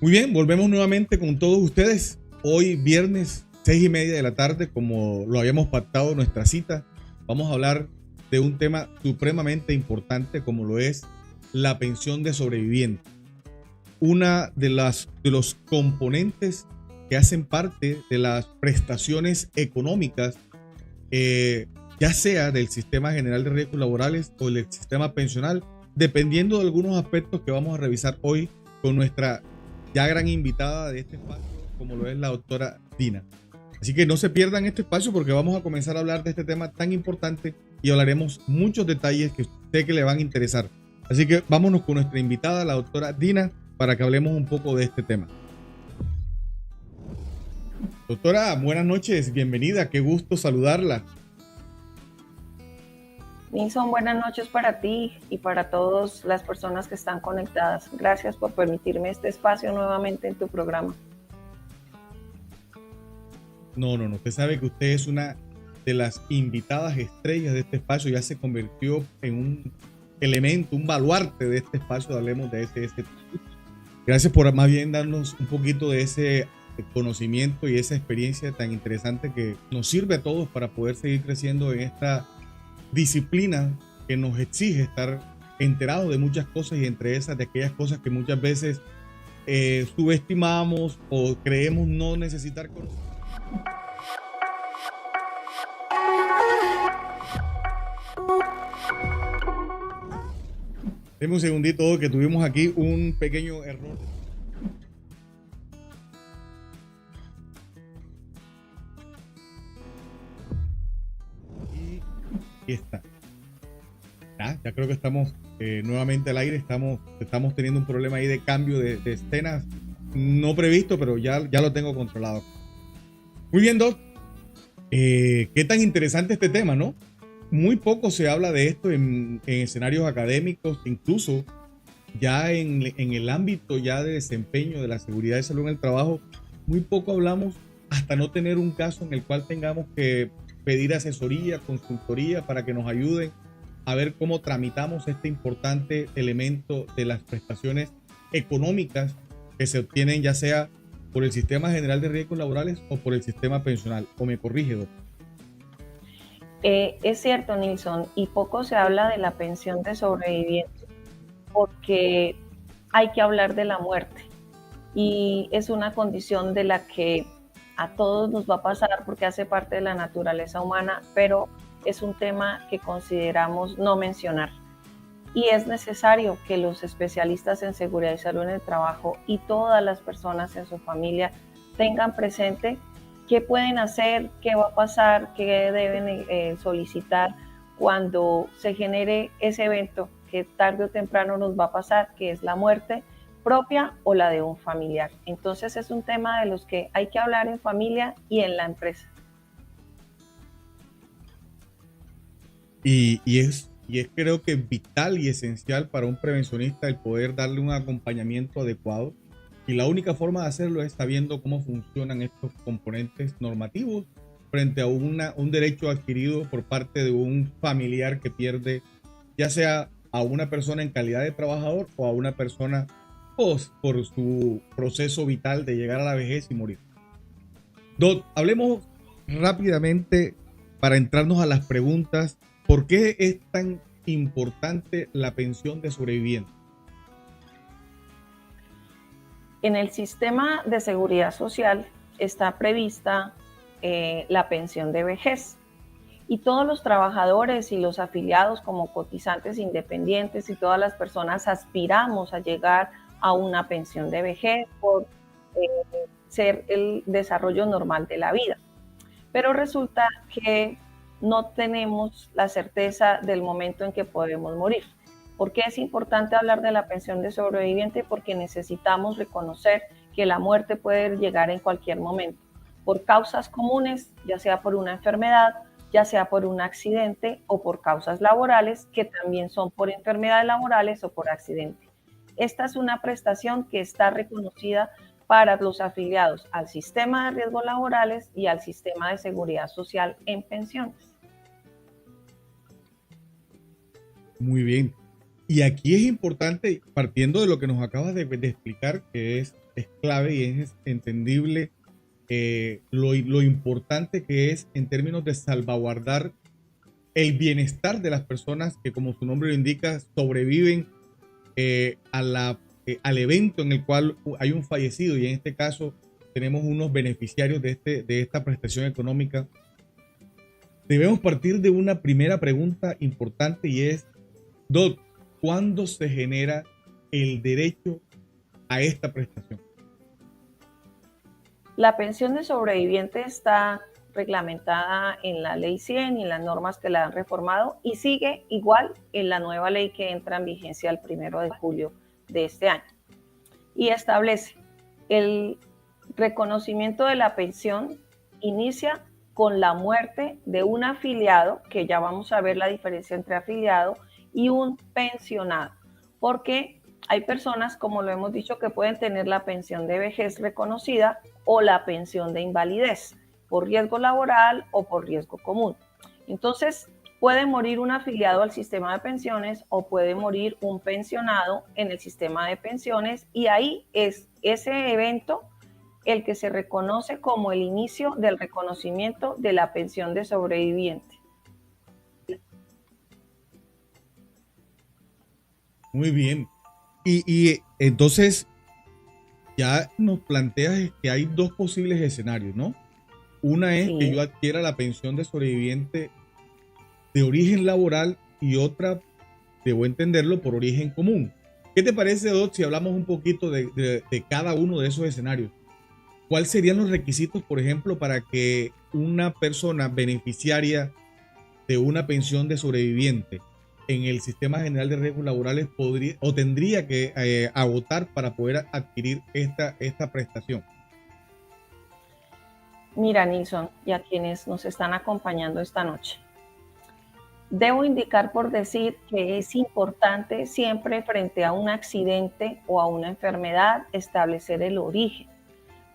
Muy bien, volvemos nuevamente con todos ustedes. Hoy viernes 6:30 de la tarde, como lo habíamos pactado nuestra cita, vamos a hablar de un tema supremamente importante como lo es la pensión de sobreviviente. Una de los componentes que hacen parte de las prestaciones económicas, ya sea del Sistema General de Riesgos Laborales o del sistema pensional, dependiendo de algunos aspectos que vamos a revisar hoy con nuestra ya gran invitada de este espacio, como lo es la doctora Dina. Así que no se pierdan este espacio porque vamos a comenzar a hablar de este tema tan importante y hablaremos muchos detalles que sé que le van a interesar. Así que vámonos con nuestra invitada, la doctora Dina, para que hablemos un poco de este tema. Doctora, buenas noches, bienvenida, qué gusto saludarla. Nilson, buenas noches para ti y para todas las personas que están conectadas. Gracias por permitirme este espacio nuevamente en tu programa. No, usted sabe que usted es una de las invitadas estrellas de este espacio, ya se convirtió en un elemento, un baluarte de este espacio, hablemos de ese. Gracias por más bien darnos un poquito de ese conocimiento y esa experiencia tan interesante que nos sirve a todos para poder seguir creciendo en esta disciplina que nos exige estar enterados de muchas cosas y entre esas de aquellas cosas que muchas veces subestimamos o creemos no necesitar conocer. Deme un segundito que tuvimos aquí un pequeño error. Y aquí está. Ya creo que estamos nuevamente al aire. Estamos teniendo un problema ahí de cambio de escenas no previsto, pero ya lo tengo controlado. Muy bien, Doc. Qué tan interesante este tema, ¿no? Muy poco se habla de esto en escenarios académicos, incluso ya en el ámbito ya de desempeño de la seguridad y salud en el trabajo, muy poco hablamos hasta no tener un caso en el cual tengamos que pedir asesoría, consultoría para que nos ayuden a ver cómo tramitamos este importante elemento de las prestaciones económicas que se obtienen ya sea por el Sistema General de Riesgos Laborales o por el sistema pensional. ¿O me corrige, doctor? Es cierto, Nilson, y poco se habla de la pensión de sobreviviente porque hay que hablar de la muerte y es una condición de la que a todos nos va a pasar porque hace parte de la naturaleza humana, pero es un tema que consideramos no mencionar. Y es necesario que los especialistas en seguridad y salud en el trabajo y todas las personas en su familia tengan presente qué pueden hacer, qué va a pasar, qué deben solicitar cuando se genere ese evento que tarde o temprano nos va a pasar, que es la muerte propia o la de un familiar. Entonces es un tema de los que hay que hablar en familia y en la empresa. Y es creo que vital y esencial para un prevencionista el poder darle un acompañamiento adecuado. Y la única forma de hacerlo es sabiendo cómo funcionan estos componentes normativos frente a un derecho adquirido por parte de un familiar que pierde, ya sea a una persona en calidad de trabajador o a una persona por su proceso vital de llegar a la vejez y morir. Hablemos rápidamente para entrarnos a las preguntas. ¿Por qué es tan importante la pensión de sobreviviente? En el sistema de seguridad social está prevista la pensión de vejez y todos los trabajadores y los afiliados como cotizantes independientes y todas las personas aspiramos a llegar a una pensión de vejez por ser el desarrollo normal de la vida. Pero resulta que no tenemos la certeza del momento en que podemos morir. ¿Por qué es importante hablar de la pensión de sobreviviente? Porque necesitamos reconocer que la muerte puede llegar en cualquier momento, por causas comunes, ya sea por una enfermedad, ya sea por un accidente o por causas laborales, que también son por enfermedades laborales o por accidente. Esta es una prestación que está reconocida para los afiliados al sistema de riesgos laborales y al sistema de seguridad social en pensiones. Muy bien. Y aquí es importante, partiendo de lo que nos acabas de explicar, que es clave y es entendible lo importante que es en términos de salvaguardar el bienestar de las personas que, como su nombre lo indica, sobreviven al evento en el cual hay un fallecido, y en este caso tenemos unos beneficiarios de esta prestación económica. Debemos partir de una primera pregunta importante, y es, Doc, ¿cuándo se genera el derecho a esta prestación? La pensión de sobreviviente está reglamentada en la ley 100 y en las normas que la han reformado, y sigue igual en la nueva ley que entra en vigencia el 1 de julio de este año. Y establece el reconocimiento de la pensión inicia con la muerte de un afiliado, que ya vamos a ver la diferencia entre afiliado y un pensionado, porque hay personas, como lo hemos dicho, que pueden tener la pensión de vejez reconocida o la pensión de invalidez por riesgo laboral o por riesgo común. Entonces, puede morir un afiliado al sistema de pensiones o puede morir un pensionado en el sistema de pensiones, y ahí es ese evento el que se reconoce como el inicio del reconocimiento de la pensión de sobreviviente. Muy bien. Y entonces ya nos planteas que hay dos posibles escenarios, ¿no? Una es que yo adquiera la pensión de sobreviviente de origen laboral y otra, debo entenderlo, por origen común. ¿Qué te parece, Doc, si hablamos un poquito de cada uno de esos escenarios? ¿Cuáles serían los requisitos, por ejemplo, para que una persona beneficiaria de una pensión de sobreviviente en el Sistema General de Riesgos Laborales podría o tendría que agotar para poder adquirir esta prestación? Mira, Nilson, y a quienes nos están acompañando esta noche, debo indicar por decir que es importante siempre, frente a un accidente o a una enfermedad, establecer el origen,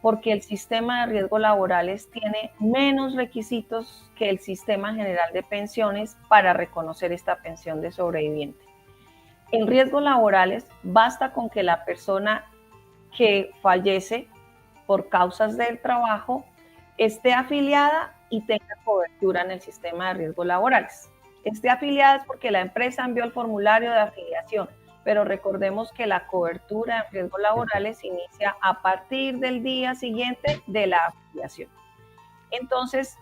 porque el sistema de riesgos laborales tiene menos requisitos que el sistema general de pensiones para reconocer esta pensión de sobreviviente. En riesgos laborales basta con que la persona que fallece por causas del trabajo esté afiliada y tenga cobertura en el sistema de riesgos laborales. Esté afiliada es porque la empresa envió el formulario de afiliación, pero recordemos que la cobertura en riesgos laborales inicia a partir del día siguiente de la afiliación. Entonces,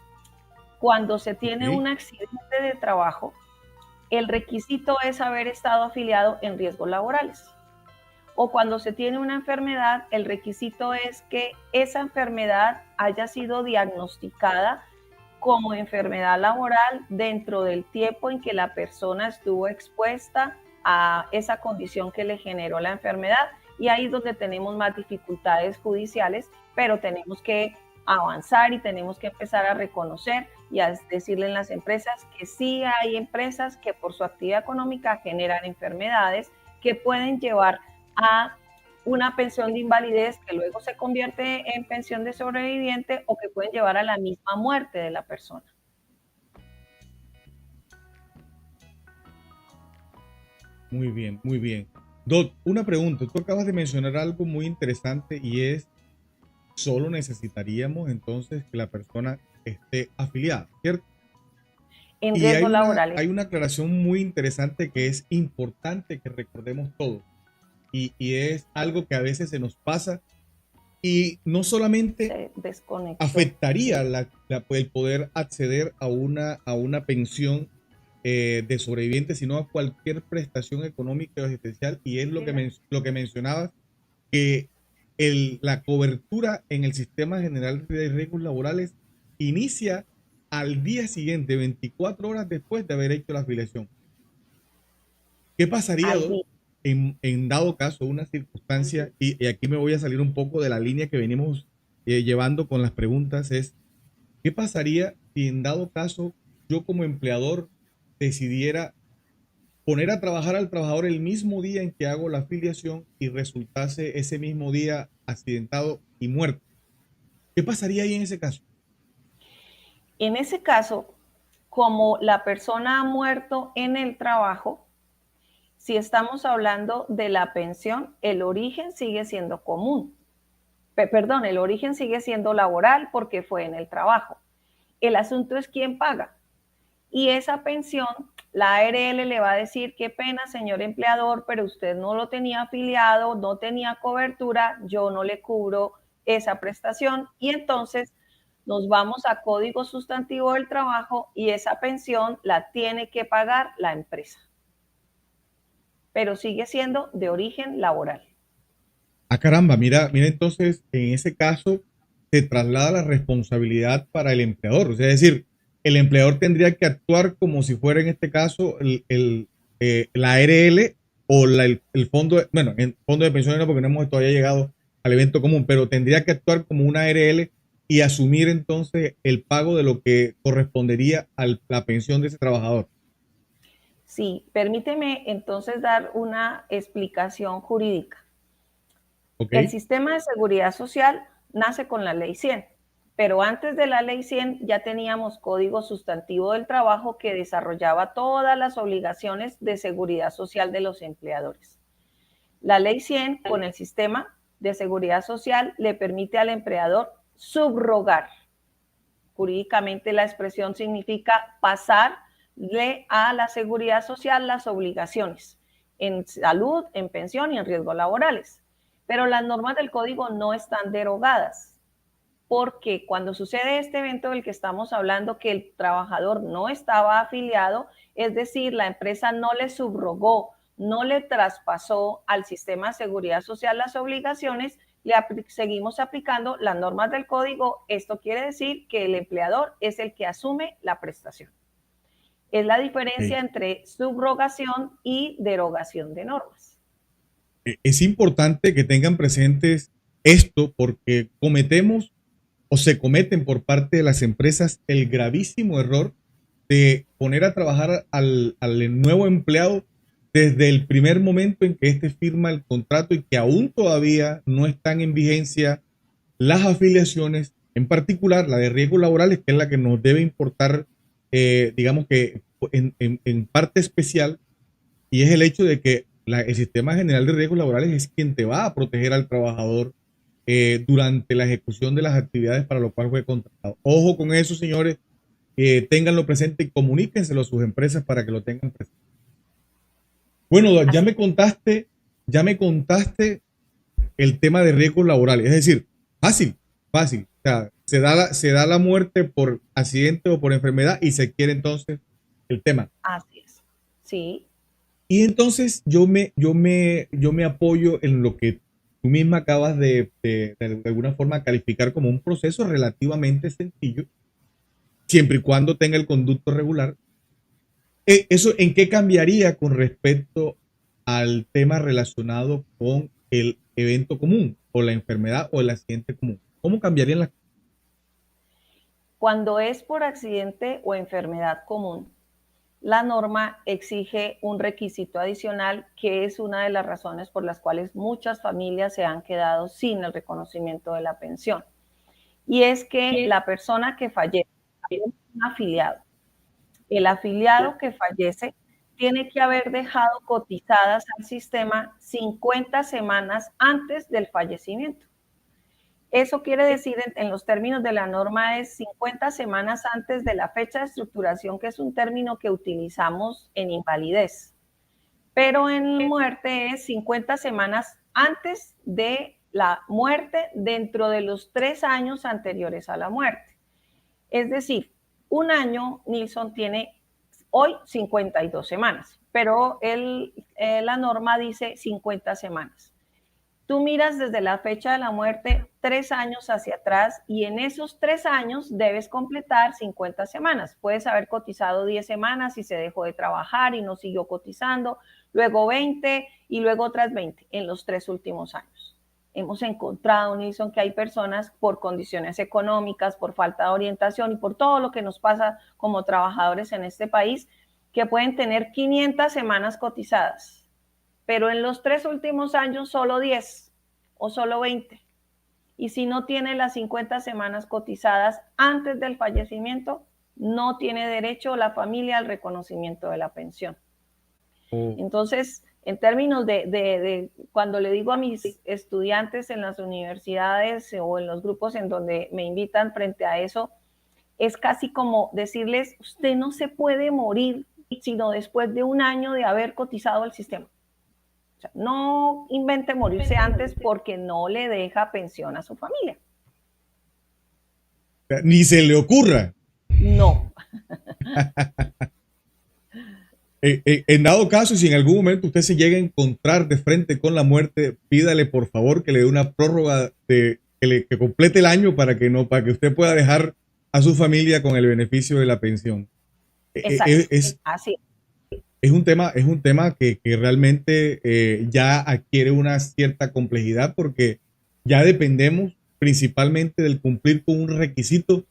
cuando se tiene un accidente de trabajo, el requisito es haber estado afiliado en riesgos laborales. O cuando se tiene una enfermedad, el requisito es que esa enfermedad haya sido diagnosticada como enfermedad laboral dentro del tiempo en que la persona estuvo expuesta a esa condición que le generó la enfermedad, y ahí es donde tenemos más dificultades judiciales, pero tenemos que avanzar y tenemos que empezar a reconocer y a decirle en las empresas que sí hay empresas que por su actividad económica generan enfermedades que pueden llevar a una pensión de invalidez que luego se convierte en pensión de sobreviviente, o que pueden llevar a la misma muerte de la persona. Muy bien, muy bien. Doc, una pregunta. Tú acabas de mencionar algo muy interesante, y es, solo necesitaríamos entonces que la persona esté afiliada, ¿cierto? En riesgos laborales. Hay una aclaración muy interesante que es importante que recordemos todos, y es algo que a veces se nos pasa, y no solamente afectaría el poder acceder a una pensión de sobreviviente, sino a cualquier prestación económica o asistencial, y es lo que mencionabas, que la cobertura en el Sistema General de Riesgos Laborales inicia al día siguiente, 24 horas después de haber hecho la afiliación. ¿Qué pasaría, en dado caso, una circunstancia, y aquí me voy a salir un poco de la línea que venimos llevando con las preguntas, es, ¿qué pasaría si en dado caso yo como empleador decidiera poner a trabajar al trabajador el mismo día en que hago la afiliación y resultase ese mismo día accidentado y muerto? ¿Qué pasaría ahí en ese caso? En ese caso, como la persona ha muerto en el trabajo, Si estamos hablando de la pensión, el origen sigue siendo común. Perdón, el origen sigue siendo laboral porque fue en el trabajo. El asunto es quién paga. Y esa pensión, la ARL le va a decir, qué pena, señor empleador, pero usted no lo tenía afiliado, no tenía cobertura, yo no le cubro esa prestación. Y entonces nos vamos a Código Sustantivo del Trabajo y esa pensión la tiene que pagar la empresa. Pero sigue siendo de origen laboral. Ah, caramba, mira, mira, entonces en ese caso se traslada la responsabilidad para el empleador. O sea, es decir, el empleador tendría que actuar como si fuera en este caso la ARL o el fondo, bueno, el fondo de pensiones no, porque no hemos todavía llegado al evento común, pero tendría que actuar como una ARL y asumir entonces el pago de lo que correspondería a la pensión de ese trabajador. Sí, permíteme entonces dar una explicación jurídica. ¿Ok? El sistema de seguridad social nace con la ley 100, pero antes de la ley 100 ya teníamos Código Sustantivo del Trabajo que desarrollaba todas las obligaciones de seguridad social de los empleadores. La ley 100 con el sistema de seguridad social le permite al empleador subrogar. Jurídicamente la expresión significa pasarle a la seguridad social las obligaciones en salud, en pensión y en riesgos laborales. Pero las normas del código no están derogadas, porque cuando sucede este evento del que estamos hablando, que el trabajador no estaba afiliado, es decir, la empresa no le subrogó, no le traspasó al sistema de seguridad social las obligaciones, seguimos aplicando las normas del código. Esto quiere decir que el empleador es el que asume la prestación. Es la diferencia entre subrogación y derogación de normas. Es importante que tengan presentes esto porque cometemos o se cometen por parte de las empresas el gravísimo error de poner a trabajar al nuevo empleado desde el primer momento en que éste firma el contrato y que aún todavía no están en vigencia las afiliaciones, en particular la de riesgos laborales, que es la que nos debe importar, digamos que en parte especial, y es el hecho de que el sistema general de riesgos laborales es quien te va a proteger al trabajador durante la ejecución de las actividades para lo cual fue contratado. Ojo con eso, señores, ténganlo presente y comuníquenselo a sus empresas para que lo tengan presente. Bueno, ya me contaste el tema de riesgos laborales, es decir, fácil, fácil. O sea, se da la muerte por accidente o por enfermedad y se quiere entonces el tema. Así es. Sí. Y entonces yo me apoyo en lo que tú misma acabas de alguna forma calificar como un proceso relativamente sencillo, siempre y cuando tenga el conducto regular. ¿Eso en qué cambiaría con respecto al tema relacionado con el evento común o la enfermedad o el accidente común? ¿Cómo cambiarían las cosas? Cuando es por accidente o enfermedad común, la norma exige un requisito adicional que es una de las razones por las cuales muchas familias se han quedado sin el reconocimiento de la pensión. Y es que la persona que fallece, un afiliado, el afiliado que fallece tiene que haber dejado cotizadas al sistema 50 semanas antes del fallecimiento. Eso quiere decir, en los términos de la norma, es 50 semanas antes de la fecha de estructuración, que es un término que utilizamos en invalidez. Pero en muerte es 50 semanas antes de la muerte dentro de los 3 años anteriores a la muerte. Es decir, un año, Nilson tiene hoy 52 semanas, pero la norma dice 50 semanas. Tú miras desde la fecha de la muerte 3 años hacia atrás y en esos 3 años debes completar 50 semanas. Puedes haber cotizado 10 semanas y se dejó de trabajar y no siguió cotizando, luego 20 y luego otras 20 en los 3 últimos años. Hemos encontrado, Nilson, que hay personas por condiciones económicas, por falta de orientación y por todo lo que nos pasa como trabajadores en este país, que pueden tener 500 semanas cotizadas, pero en los 3 últimos años solo 10 o solo 20. Y si no tiene las 50 semanas cotizadas antes del fallecimiento, no tiene derecho la familia al reconocimiento de la pensión. Entonces, En términos de cuando le digo a mis estudiantes en las universidades o en los grupos en donde me invitan frente a eso, es casi como decirles, usted no se puede morir sino después de un año de haber cotizado al sistema. O sea, no invente morirse antes porque no le deja pensión a su familia. Ni se le ocurra. No. En dado caso, si en algún momento usted se llega a encontrar de frente con la muerte, pídale por favor que le dé una prórroga que complete el año para que usted pueda dejar a su familia con el beneficio de la pensión. Exacto. Así. Es un tema que realmente ya adquiere una cierta complejidad porque ya dependemos principalmente del cumplir con un requisito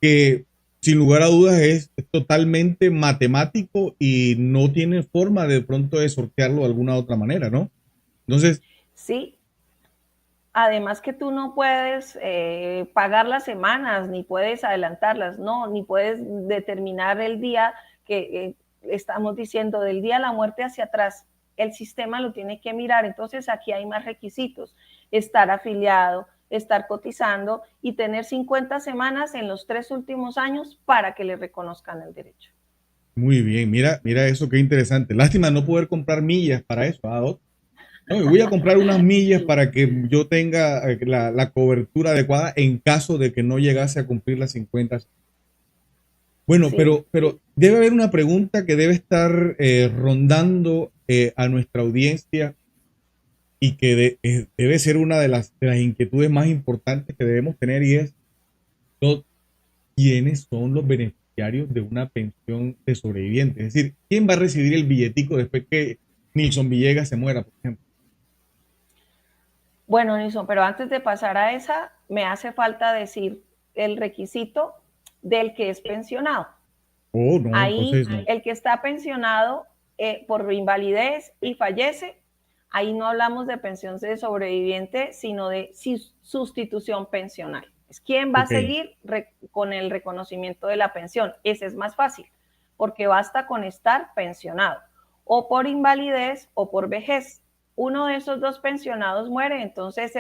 que sin lugar a dudas es totalmente matemático y no tiene forma de pronto de sortearlo de alguna otra manera, ¿no? Entonces... Sí. Además que tú no puedes pagar las semanas, ni puedes adelantarlas, no, ni puedes determinar el día que estamos diciendo, del día de la muerte hacia atrás. El sistema lo tiene que mirar. Entonces aquí hay más requisitos: estar afiliado, estar cotizando y tener 50 semanas en los 3 últimos años para que le reconozcan el derecho. Muy bien, mira eso, qué interesante. Lástima no poder comprar millas para eso, ¿ah? No, voy a comprar unas millas para que yo tenga la cobertura adecuada en caso de que no llegase a cumplir las 50. Bueno, sí. pero debe haber una pregunta que debe estar rondando a nuestra audiencia y que debe ser una de las inquietudes más importantes que debemos tener, y es ¿quiénes son los beneficiarios de una pensión de sobreviviente? Es decir, ¿quién va a recibir el billetico después que Nilson Villegas se muera, por ejemplo? Bueno, Nilson, pero antes de pasar a esa, me hace falta decir el requisito del que es pensionado. Oh, no, ahí, entonces no. El que está pensionado por invalidez y fallece, ahí no hablamos de pensión de sobreviviente, sino de sustitución pensional. Es quién va a seguir con el reconocimiento de la pensión. Ese es más fácil, porque basta con estar pensionado, o por invalidez o por vejez. Uno de esos dos pensionados muere, entonces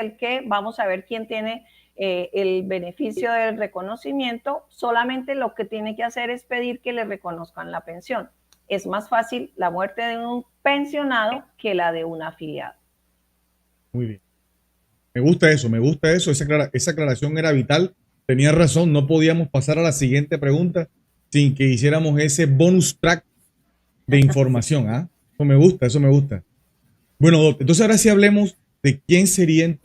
vamos a ver quién tiene el beneficio del reconocimiento. Solamente lo que tiene que hacer es pedir que le reconozcan la pensión. Es más fácil la muerte de un pensionado que la de un afiliado. Muy bien. Me gusta eso. Esa aclaración era vital. Tenía razón, no podíamos pasar a la siguiente pregunta sin que hiciéramos ese bonus track de información. ¿Ah? Eso me gusta. Bueno, entonces ahora sí hablemos de quiénes serían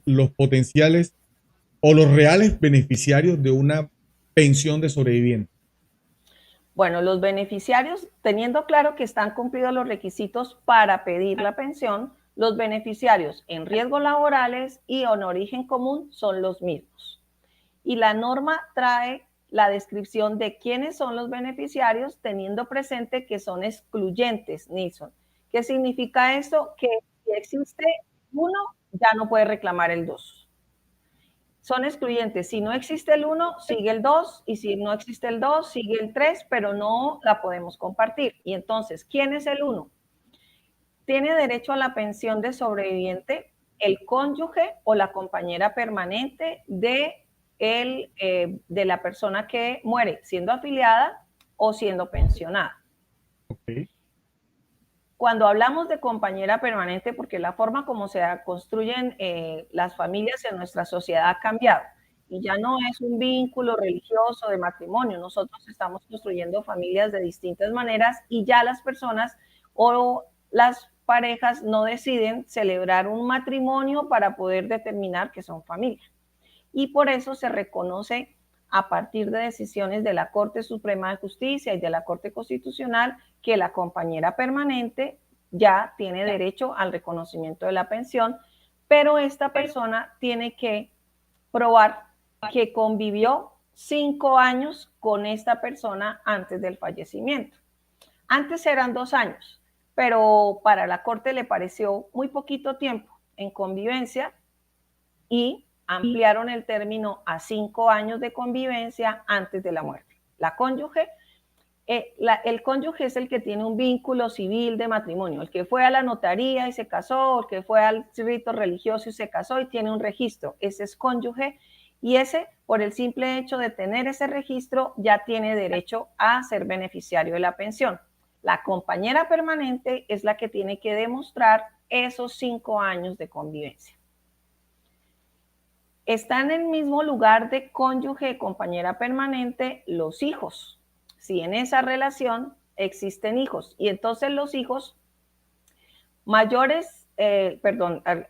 los potenciales o los reales beneficiarios de una pensión de sobreviviente. Bueno, los beneficiarios, teniendo claro que están cumplidos los requisitos para pedir la pensión, los beneficiarios en riesgos laborales y en origen común son los mismos. Y la norma trae la descripción de quiénes son los beneficiarios, teniendo presente que son excluyentes, Nilson. ¿Qué significa eso? Que si existe uno, ya no puede reclamar el dos. Son excluyentes. Si no existe el 1, sigue el 2, y si no existe el 2, sigue el 3, pero no la podemos compartir. Y entonces, ¿quién es el 1? Tiene derecho a la pensión de sobreviviente el cónyuge o la compañera permanente de la persona que muere, siendo afiliada o siendo pensionada. Okay. Cuando hablamos de compañera permanente, porque la forma como se construyen las familias en nuestra sociedad ha cambiado y ya no es un vínculo religioso de matrimonio. Nosotros estamos construyendo familias de distintas maneras y ya las personas o las parejas no deciden celebrar un matrimonio para poder determinar que son familia. Y por eso se reconoce, a partir de decisiones de la Corte Suprema de Justicia y de la Corte Constitucional, que la compañera permanente ya tiene derecho al reconocimiento de la pensión, pero esta persona tiene que probar que convivió 5 años con esta persona antes del fallecimiento. Antes eran 2 años, pero para la Corte le pareció muy poquito tiempo en convivencia y ampliaron el término a 5 años de convivencia antes de la muerte. La cónyuge El cónyuge es el que tiene un vínculo civil de matrimonio, el que fue a la notaría y se casó, el que fue al rito religioso y se casó y tiene un registro. Ese es cónyuge y ese, por el simple hecho de tener ese registro, ya tiene derecho a ser beneficiario de la pensión. La compañera permanente es la que tiene que demostrar esos 5 años de convivencia. Está en el mismo lugar de cónyuge y compañera permanente los hijos. Si en esa relación existen hijos y entonces los hijos mayores,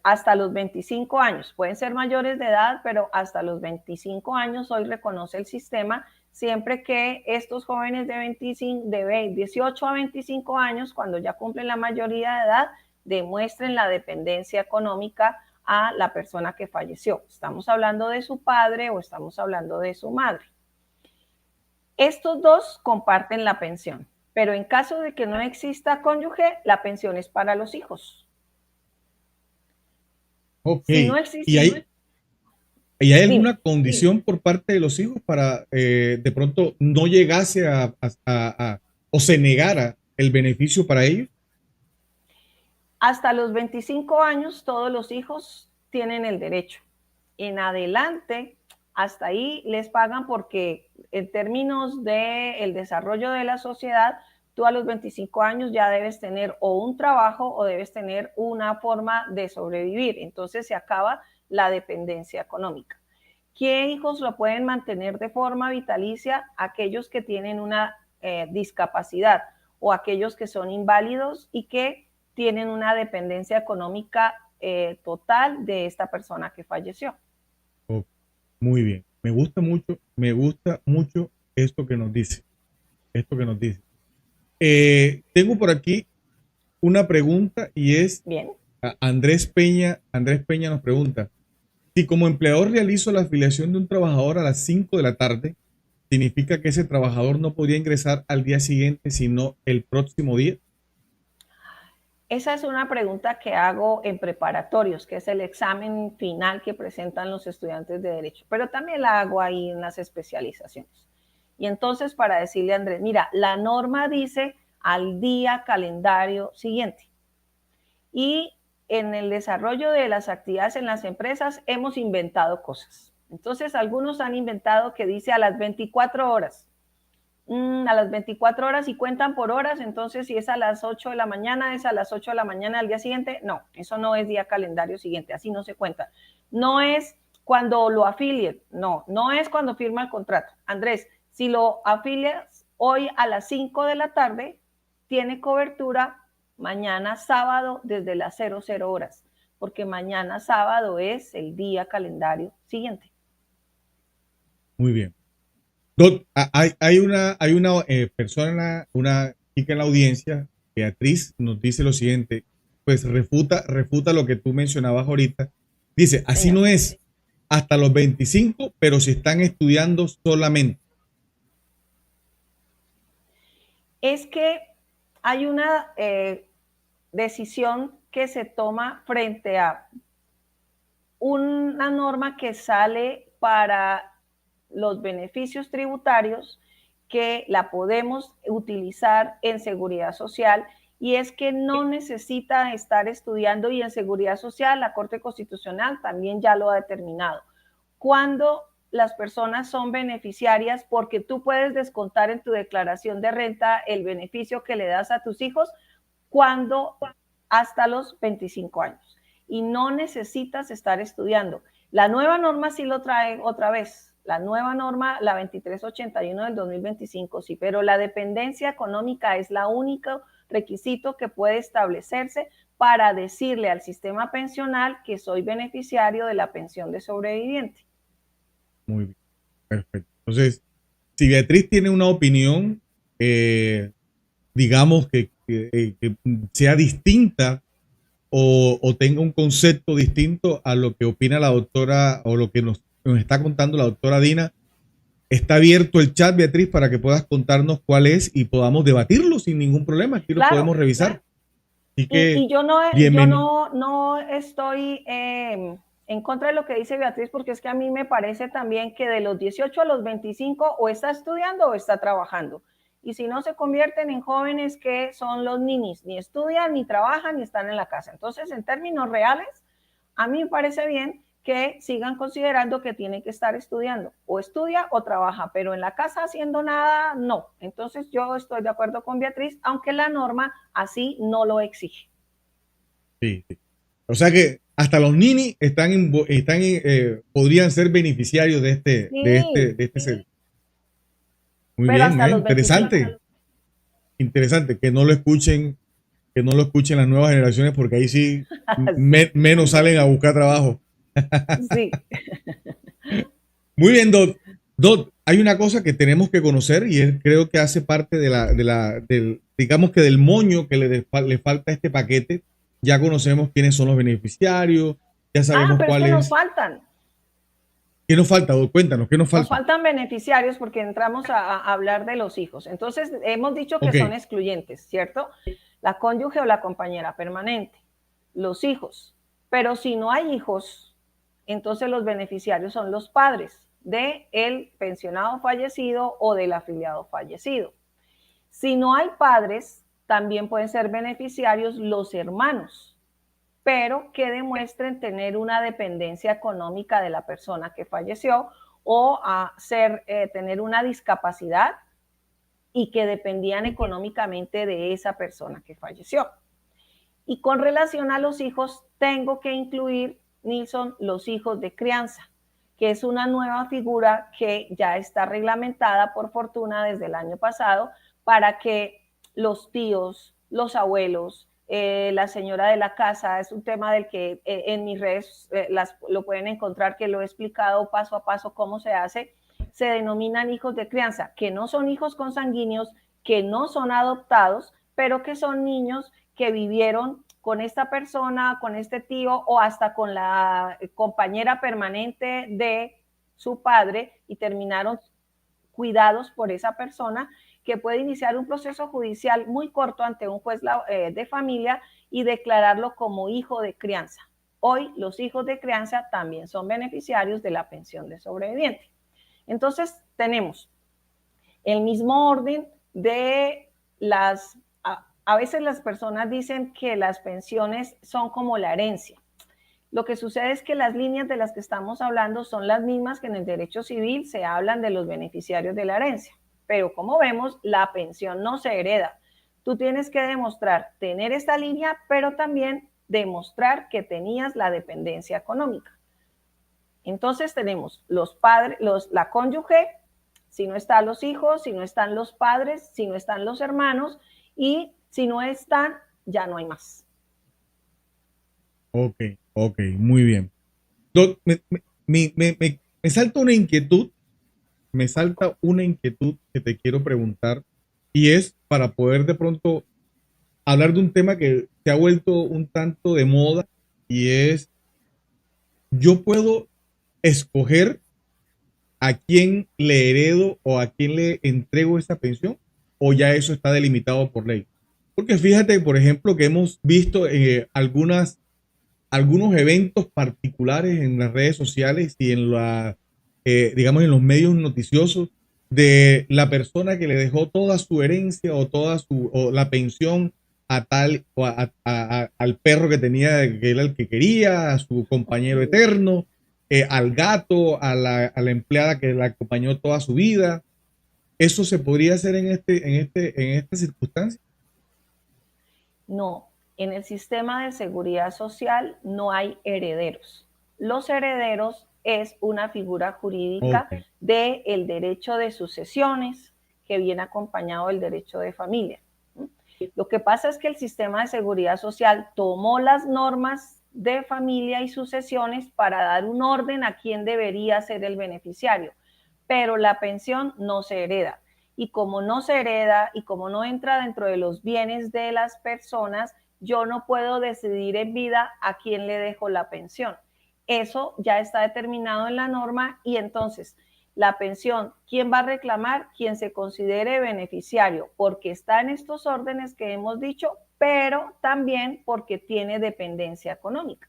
hasta los 25 años, pueden ser mayores de edad, pero hasta los 25 años hoy reconoce el sistema, siempre que estos jóvenes de 18 a 25 años, cuando ya cumplen la mayoría de edad, demuestren la dependencia económica a la persona que falleció. Estamos hablando de su padre o estamos hablando de su madre. Estos dos comparten la pensión, pero en caso de que no exista cónyuge, la pensión es para los hijos. Ok. Si no existe, ¿y hay alguna condición por parte de los hijos para de pronto no llegase o se negara el beneficio para ellos? Hasta los 25 años todos los hijos tienen el derecho. En adelante, hasta ahí les pagan porque en términos del desarrollo de la sociedad, tú a los 25 años ya debes tener o un trabajo o debes tener una forma de sobrevivir. Entonces se acaba la dependencia económica. ¿Qué hijos lo pueden mantener de forma vitalicia? Aquellos que tienen una discapacidad o aquellos que son inválidos y que tienen una dependencia económica total de esta persona que falleció. Oh, muy bien. Me gusta mucho esto que nos dice. Tengo por aquí una pregunta y es, bien. Andrés Peña nos pregunta, si como empleador realizo la afiliación de un trabajador a las 5 de la tarde, ¿significa que ese trabajador no podría ingresar al día siguiente, sino el próximo día? Esa es una pregunta que hago en preparatorios, que es el examen final que presentan los estudiantes de Derecho, pero también la hago ahí en las especializaciones. Y entonces, para decirle a Andrés, mira, la norma dice al día calendario siguiente. Y en el desarrollo de las actividades en las empresas hemos inventado cosas. Entonces, algunos han inventado que dice a las 24 horas. A las 24 horas y cuentan por horas, entonces si es a las 8 de la mañana, es a las 8 de la mañana al día siguiente. No, eso no es día calendario siguiente, así no se cuenta. No es cuando lo afilien, no es cuando firma el contrato. Andrés, si lo afilias hoy a las 5 de la tarde, tiene cobertura mañana sábado desde las 00 horas, porque mañana sábado es el día calendario siguiente. Muy bien. Hay una persona, una chica en la audiencia, Beatriz, nos dice lo siguiente, pues refuta lo que tú mencionabas ahorita. Dice, así no es, hasta los 25, pero si están estudiando solamente. Es que hay una decisión que se toma frente a una norma que sale para los beneficios tributarios que la podemos utilizar en seguridad social y es que no necesita estar estudiando y en seguridad social la Corte Constitucional también ya lo ha determinado. Cuando las personas son beneficiarias porque tú puedes descontar en tu declaración de renta el beneficio que le das a tus hijos cuando hasta los 25 años y no necesitas estar estudiando. La nueva norma sí lo trae otra vez. La nueva norma, la 2381 del 2025, sí, pero la dependencia económica es la única requisito que puede establecerse para decirle al sistema pensional que soy beneficiario de la pensión de sobreviviente. Muy bien, perfecto. Entonces, si Beatriz tiene una opinión, digamos que sea distinta o tenga un concepto distinto a lo que opina la doctora o lo que nos está contando la doctora Dina, está abierto el chat, Beatriz, para que puedas contarnos cuál es y podamos debatirlo sin ningún problema. Aquí lo podemos revisar. Claro. Y yo no estoy en contra de lo que dice Beatriz, porque es que a mí me parece también que de los 18 a los 25 o está estudiando o está trabajando. y si no se convierten en jóvenes que son los ninis, ni estudian, ni trabajan, ni están en la casa. Entonces, en términos reales, a mí me parece bien que sigan considerando que tienen que estar estudiando, o estudia o trabaja, pero en la casa haciendo nada, no. Entonces yo estoy de acuerdo con Beatriz, aunque la norma así no lo exige. Sí, sí. O sea que hasta los ninis podrían ser beneficiarios Sí, de este servicio. Muy pero bien, hasta los 25. interesante, interesante que no lo escuchen las nuevas generaciones porque ahí sí Sí, menos salen a buscar trabajo. sí. Muy bien, Doc. Doc, hay una cosa que tenemos que conocer y creo que hace parte digamos que del moño que le falta a este paquete. Ya conocemos quiénes son los beneficiarios, ya Ah, sabemos pero es que nos cuáles. faltan. ¿Qué nos falta, Doc? Cuéntanos, ¿qué nos Nos falta? faltan beneficiarios porque entramos a hablar de los hijos. Entonces, hemos dicho que Ok, son excluyentes, ¿cierto? La cónyuge o la compañera permanente, los hijos. Pero si no hay hijos, entonces los beneficiarios son los padres del pensionado fallecido o del afiliado fallecido. Si no hay padres, también pueden ser beneficiarios los hermanos, pero que demuestren tener una dependencia económica de la persona que falleció o tener una discapacidad y que dependían económicamente de esa persona que falleció. Y con relación a los hijos, tengo que incluir, Nilson, los hijos de crianza, que es una nueva figura que ya está reglamentada por fortuna desde el año pasado para que los tíos, los abuelos, la señora de la casa, es un tema del que en mis redes lo pueden encontrar, que lo he explicado paso a paso cómo se hace, se denominan hijos de crianza, que no son hijos consanguíneos, que no son adoptados, pero que son niños que vivieron con esta persona, con este tío o hasta con la compañera permanente de su padre y terminaron cuidados por esa persona, que puede iniciar un proceso judicial muy corto ante un juez de familia y declararlo como hijo de crianza. Hoy los hijos de crianza también son beneficiarios de la pensión de sobreviviente. Entonces tenemos el mismo orden de las... A veces las personas dicen que las pensiones son como la herencia. Lo que sucede es que las líneas de las que estamos hablando son las mismas que en el derecho civil se hablan de los beneficiarios de la herencia. Pero como vemos, la pensión no se hereda. Tú tienes que demostrar tener esta línea, pero también demostrar que tenías la dependencia económica. Entonces tenemos los padres, la cónyuge, si no están los hijos, si no están los padres, si no están los hermanos y si no están, ya no hay más. ok, ok, muy bien. Doc, me salta una inquietud, me salta una inquietud que te quiero preguntar y es para poder de pronto hablar de un tema que se ha vuelto un tanto de moda y es, yo puedo escoger a quién le heredo o a quién le entrego esa pensión o ya eso está delimitado por ley. Porque fíjate, por ejemplo, que hemos visto algunos eventos particulares en las redes sociales y digamos, en los medios noticiosos de la persona que le dejó toda su herencia o la pensión a tal o al perro que tenía, que era el que quería, a su compañero eterno, al gato, a la empleada que la acompañó toda su vida. ¿Eso se podría hacer en esta circunstancia? No, en el sistema de seguridad social no hay herederos. Los herederos es una figura jurídica Ok, del derecho de sucesiones que viene acompañado del derecho de familia. Lo que pasa es que el sistema de seguridad social tomó las normas de familia y sucesiones para dar un orden a quién debería ser el beneficiario, pero la pensión no se hereda. Y como no se hereda y como no entra dentro de los bienes de las personas, yo no puedo decidir en vida a quién le dejo la pensión. Eso ya está determinado en la norma y entonces la pensión, ¿quién va a reclamar? Quien se considere beneficiario, porque está en estos órdenes que hemos dicho, pero también porque tiene dependencia económica.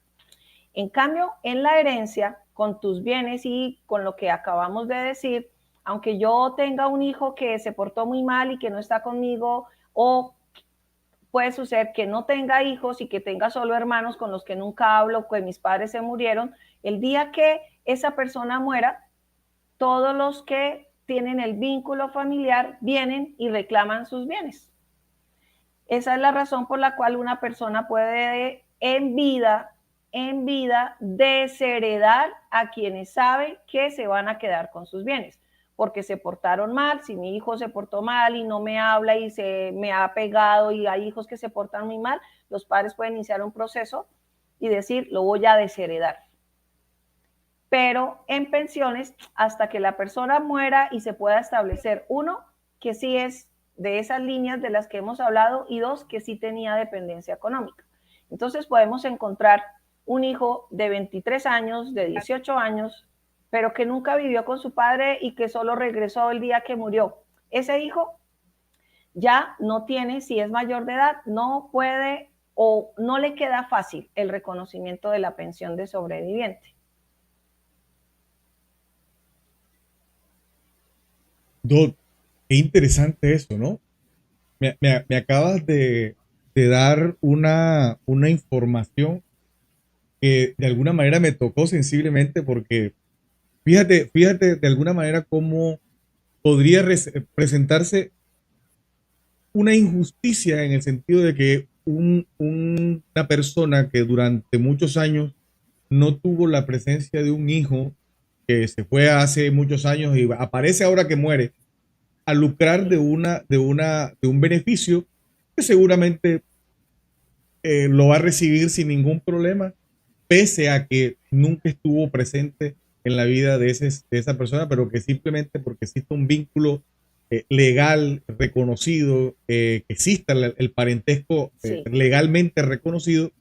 En cambio, en la herencia, con tus bienes y con lo que acabamos de decir, aunque yo tenga un hijo que se portó muy mal y que no está conmigo, o puede suceder que no tenga hijos y que tenga solo hermanos con los que nunca hablo, que mis padres se murieron, el día que esa persona muera, todos los que tienen el vínculo familiar vienen y reclaman sus bienes. Esa es la razón por la cual una persona puede en vida desheredar a quienes saben que se van a quedar con sus bienes, porque se portaron mal. Si mi hijo se portó mal y no me habla y se me ha pegado, y hay hijos que se portan muy mal, los padres pueden iniciar un proceso y decir, lo voy a desheredar. Pero en pensiones, hasta que la persona muera y se pueda establecer, uno, que sí es de esas líneas de las que hemos hablado, y dos, que sí tenía dependencia económica. Entonces podemos encontrar un hijo de 23 años, de 18 años, pero que nunca vivió con su padre y que solo regresó el día que murió. Ese hijo ya no tiene, si es mayor de edad, no puede o no le queda fácil el reconocimiento de la pensión de sobreviviente. Doc, qué interesante eso, ¿no? Me acabas de dar una información que de alguna manera me tocó sensiblemente porque fíjate de alguna manera cómo podría presentarse una injusticia en el sentido de que una persona que durante muchos años no tuvo la presencia de un hijo que se fue hace muchos años y aparece ahora que muere, a lucrar de un beneficio que seguramente lo va a recibir sin ningún problema, pese a que nunca estuvo presente en la vida de esa persona, pero que simplemente porque existe un vínculo legal reconocido, que exista el parentesco legalmente reconocido,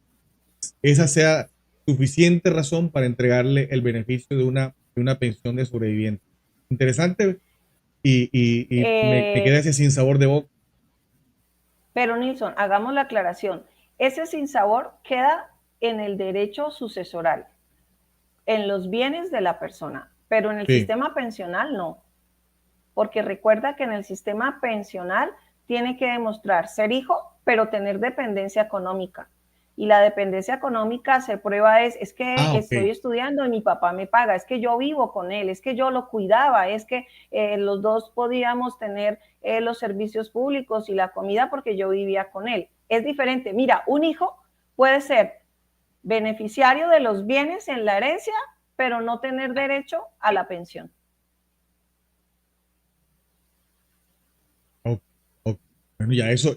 esa sea suficiente razón para entregarle el beneficio de una pensión de sobreviviente. Interesante, y me queda ese sin sabor de boca. Pero Nilson, hagamos la aclaración. Ese sinsabor queda en el derecho sucesoral, en los bienes de la persona, pero en el sistema pensional no. Porque recuerda que en el sistema pensional tiene que demostrar ser hijo, pero tener dependencia económica. Y la dependencia económica se prueba es que estoy estudiando y mi papá me paga, es que yo vivo con él, es que yo lo cuidaba, es que los dos podíamos tener los servicios públicos y la comida porque yo vivía con él. Es diferente. Mira, un hijo puede ser beneficiario de los bienes en la herencia, pero no tener derecho a la pensión. Bueno, ya eso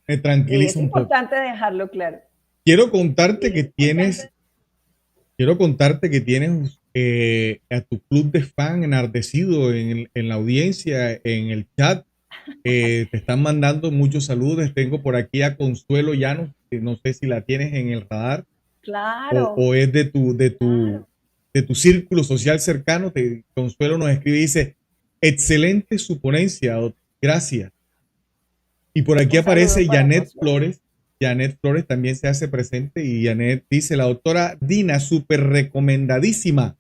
me tranquiliza un poco. Es importante dejarlo claro. Quiero contarte que tienes a tu club de fan enardecido en la audiencia, en el chat. Te están mandando muchos saludos. Tengo por aquí a Consuelo Llanos, que no sé si la tienes en el radar. Claro. O es de tu círculo social cercano. Consuelo nos escribe y dice: excelente su ponencia, gracias. Y por aquí aparece Janet Flores. Janet Flores también se hace presente, y Janet dice: la doctora Dina, súper recomendadísima,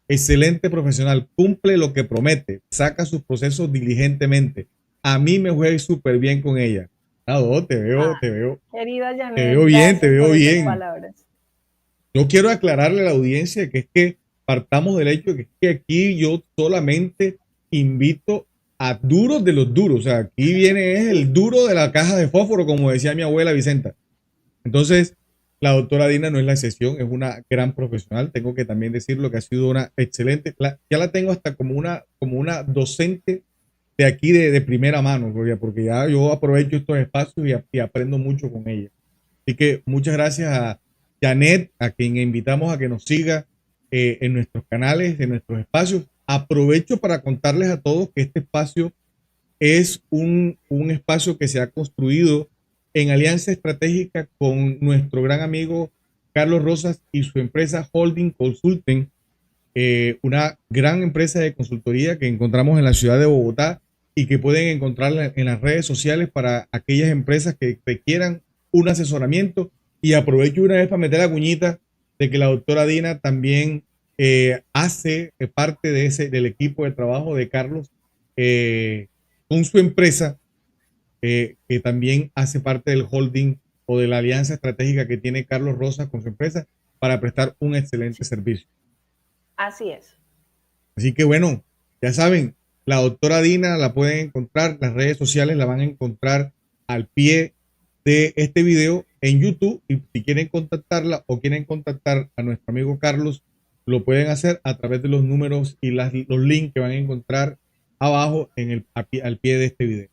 excelente profesional, cumple lo que promete, saca sus procesos diligentemente. A mí me fue súper bien con ella. Te veo. Querida Janet, te veo bien. Yo quiero aclararle a la audiencia que es que partamos del hecho de que aquí yo solamente invito a duros de los duros. O sea, aquí viene el duro de la caja de fósforo, como decía mi abuela Vicenta. Entonces, la doctora Dina no es la excepción, es una gran profesional. Tengo que también decirlo que ha sido una excelente, ya la tengo hasta como una docente de aquí de primera mano, porque ya yo aprovecho estos espacios y aprendo mucho con ella. Así que muchas gracias a Janet, a quien invitamos a que nos siga en nuestros canales, en nuestros espacios. Aprovecho para contarles a todos que este espacio es un espacio que se ha construido en alianza estratégica con nuestro gran amigo Carlos Rosas y su empresa Holding Consulting, una gran empresa de consultoría que encontramos en la ciudad de Bogotá y que pueden encontrarla en las redes sociales para aquellas empresas que requieran un asesoramiento. Y aprovecho una vez para meter la cuñita de que la doctora Dina también hace parte del equipo de trabajo de Carlos con su empresa, que también hace parte del holding o de la alianza estratégica que tiene Carlos Rosa con su empresa para prestar un excelente servicio. Así es. Así que bueno, ya saben, la doctora Dina la pueden encontrar, las redes sociales la van a encontrar al pie de este video en YouTube, y si quieren contactarla o quieren contactar a nuestro amigo Carlos, lo pueden hacer a través de los números y los links que van a encontrar abajo al pie de este video.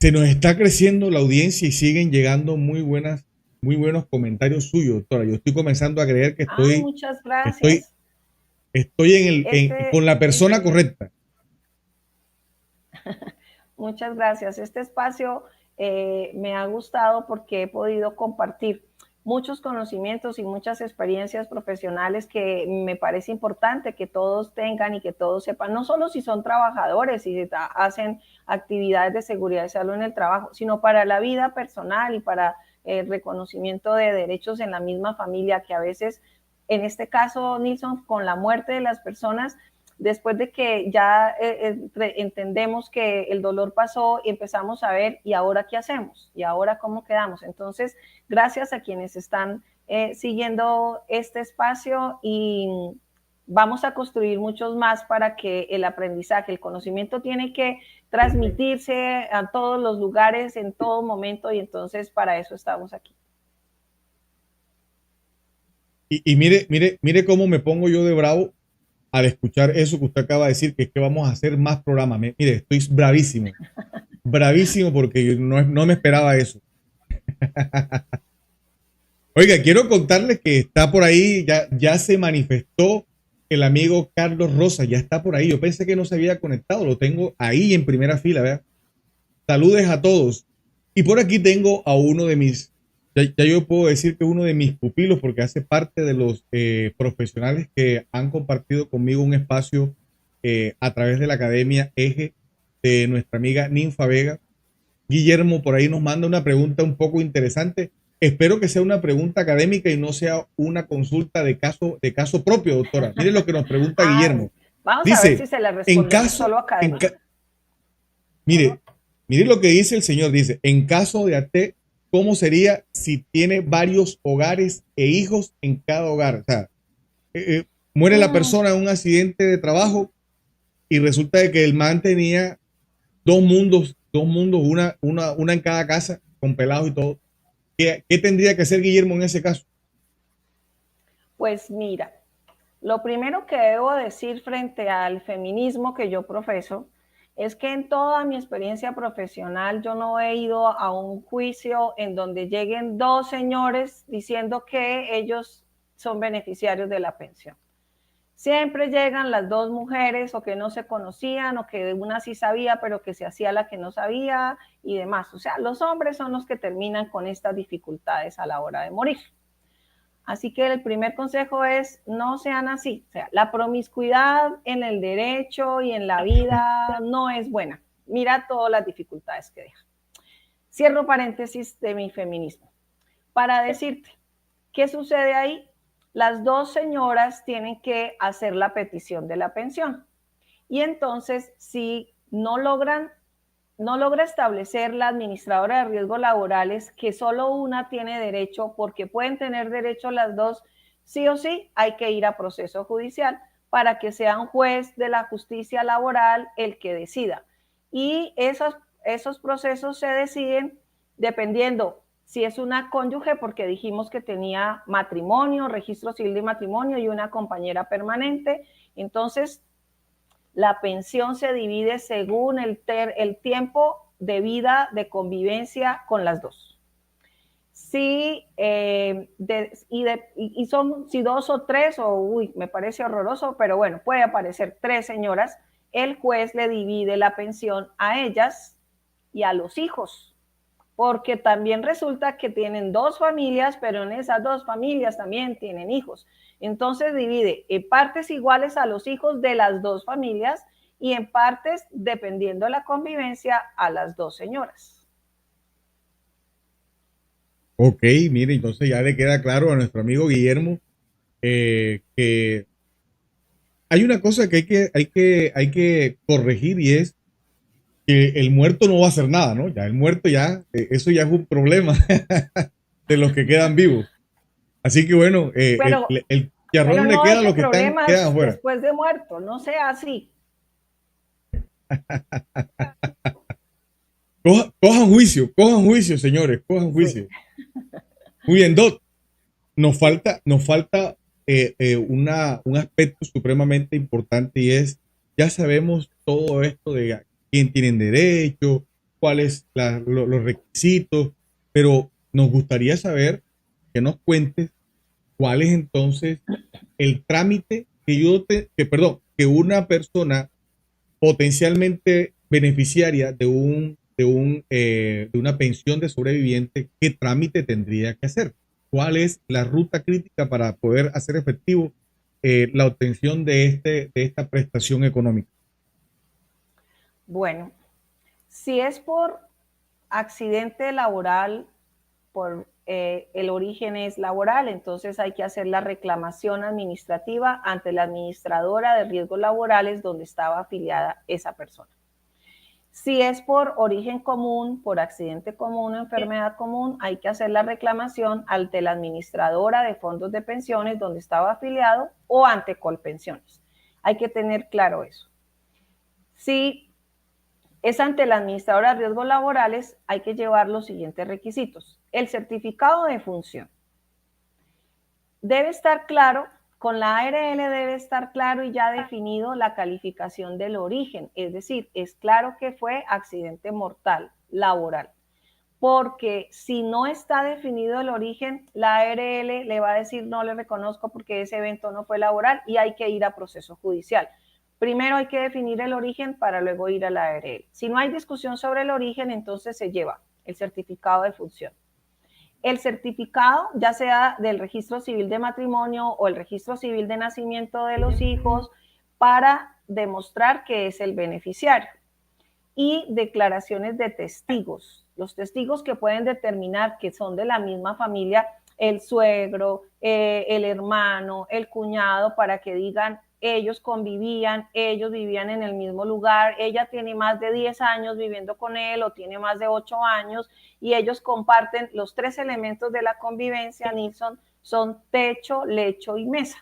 Se nos está creciendo la audiencia y siguen llegando muy buenos comentarios suyos, doctora. Yo estoy comenzando a creer que Muchas gracias. estoy con la persona correcta. Muchas gracias. Este espacio me ha gustado porque he podido compartir muchos conocimientos y muchas experiencias profesionales que me parece importante que todos tengan y que todos sepan, no solo si son trabajadores y hacen actividades de seguridad y salud en el trabajo, sino para la vida personal y para el reconocimiento de derechos en la misma familia, que a veces, en este caso, Nilson, con la muerte de las personas, después de que ya entendemos que el dolor pasó y empezamos a ver, ¿y ahora qué hacemos? ¿Y ahora cómo quedamos? Entonces, gracias a quienes están siguiendo este espacio, y vamos a construir muchos más para que el aprendizaje, el conocimiento tiene que transmitirse a todos los lugares, en todo momento, y entonces para eso estamos aquí. Y mire cómo me pongo yo de bravo al escuchar eso que usted acaba de decir, que es que vamos a hacer más programas. Mire, estoy bravísimo, bravísimo, porque yo no me esperaba eso. Oiga, quiero contarles que está por ahí, ya se manifestó el amigo Carlos Rosa, ya está por ahí. Yo pensé que no se había conectado, lo tengo ahí en primera fila, ¿verdad? Saludes a todos. Y por aquí tengo a uno de mis, ya yo puedo decir que uno de mis pupilos, porque hace parte de los profesionales que han compartido conmigo un espacio a través de la Academia Eje de nuestra amiga Ninfa Vega. Guillermo por ahí nos manda una pregunta un poco interesante. Espero que sea una pregunta académica y no sea una consulta de caso propio, doctora. Mire lo que nos pregunta Guillermo. Vamos a ver si se le responde solo académica. Mire lo que dice el señor. Dice, en caso de AT, ¿cómo sería si tiene varios hogares e hijos en cada hogar? O sea, muere la persona en un accidente de trabajo y resulta de que el man tenía dos mundos, una en cada casa, con pelados y todo. ¿Qué tendría que hacer Guillermo en ese caso? Pues mira, lo primero que debo decir frente al feminismo que yo profeso es que en toda mi experiencia profesional yo no he ido a un juicio en donde lleguen dos señores diciendo que ellos son beneficiarios de la pensión. Siempre llegan las dos mujeres, o que no se conocían, o que una sí sabía, pero que se hacía la que no sabía y demás. O sea, los hombres son los que terminan con estas dificultades a la hora de morir. Así que el primer consejo es no sean así. O sea, la promiscuidad en el derecho y en la vida no es buena. Mira todas las dificultades que deja. Cierro paréntesis de mi feminismo para decirte, ¿qué sucede ahí? Las dos señoras tienen que hacer la petición de la pensión. Y entonces, si no logra establecer la administradora de riesgos laborales que solo una tiene derecho, porque pueden tener derecho las dos, sí o sí hay que ir a proceso judicial para que sea un juez de la justicia laboral el que decida. Y esos procesos se deciden dependiendo si es una cónyuge, porque dijimos que tenía matrimonio, registro civil de matrimonio y una compañera permanente. Entonces, la pensión se divide según el tiempo de vida de convivencia con las dos. Si si dos o tres, me parece horroroso, pero bueno, puede aparecer tres señoras, el juez le divide la pensión a ellas y a los hijos, porque también resulta que tienen dos familias, pero en esas dos familias también tienen hijos. Entonces divide en partes iguales a los hijos de las dos familias y en partes, dependiendo de la convivencia, a las dos señoras. Ok, mire, entonces ya le queda claro a nuestro amigo Guillermo que hay una cosa que hay que corregir y es que el muerto no va a hacer nada, ¿no? Ya el muerto ya, eso ya es un problema de los que quedan vivos. Así que bueno, Pero, el pero charrón le no queda a deje los que quedan problemas afuera. después de muerto, no sea así. Cojan juicio, señores, cojan Sí. juicio. Muy bien, Doc. Nos falta un aspecto supremamente importante y es, ya sabemos todo esto de quién tienen derecho, cuáles los requisitos, pero nos gustaría saber que nos cuentes cuál es entonces el trámite que una persona potencialmente beneficiaria de una pensión de sobreviviente, ¿qué trámite tendría que hacer? ¿Cuál es la ruta crítica para poder hacer efectivo la obtención de esta prestación económica? Bueno, si es por accidente laboral, por el origen es laboral, entonces hay que hacer la reclamación administrativa ante la administradora de riesgos laborales donde estaba afiliada esa persona. Si es por origen común, por accidente común o enfermedad común, hay que hacer la reclamación ante la administradora de fondos de pensiones donde estaba afiliado o ante Colpensiones. Hay que tener claro eso. Si es ante la administradora de riesgos laborales, hay que llevar los siguientes requisitos. El certificado de función. Debe estar claro, con la ARL debe estar claro y ya definido la calificación del origen, es decir, es claro que fue accidente mortal laboral. Porque si no está definido el origen, la ARL le va a decir no le reconozco porque ese evento no fue laboral y hay que ir a proceso judicial. Primero hay que definir el origen para luego ir a la ARL. Si no hay discusión sobre el origen, entonces se lleva el certificado de función. El certificado, ya sea del registro civil de matrimonio o el registro civil de nacimiento de los hijos, para demostrar que es el beneficiario. Y declaraciones de testigos. Los testigos que pueden determinar que son de la misma familia, el suegro, el hermano, el cuñado, para que digan ellos convivían, ellos vivían en el mismo lugar, ella tiene más de 10 años viviendo con él o tiene más de 8 años y ellos comparten los tres elementos de la convivencia, Nilsson, son techo, lecho y mesa,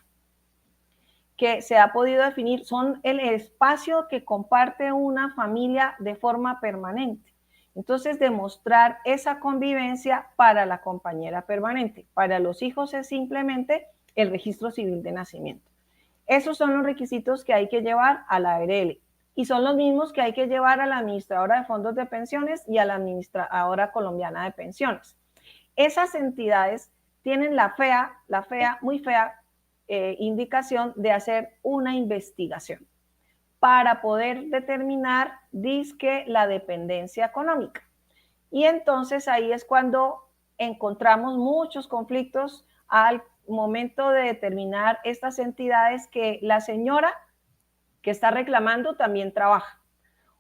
que se ha podido definir, son el espacio que comparte una familia de forma permanente. Entonces, demostrar esa convivencia para la compañera permanente. Para los hijos es simplemente el registro civil de nacimiento. Esos son los requisitos que hay que llevar a la ARL y son los mismos que hay que llevar a la administradora de fondos de pensiones y a la administradora colombiana de pensiones. Esas entidades tienen la muy fea indicación de hacer una investigación para poder determinar, dizque, la dependencia económica. Y entonces ahí es cuando encontramos muchos conflictos al momento de determinar estas entidades que la señora que está reclamando también trabaja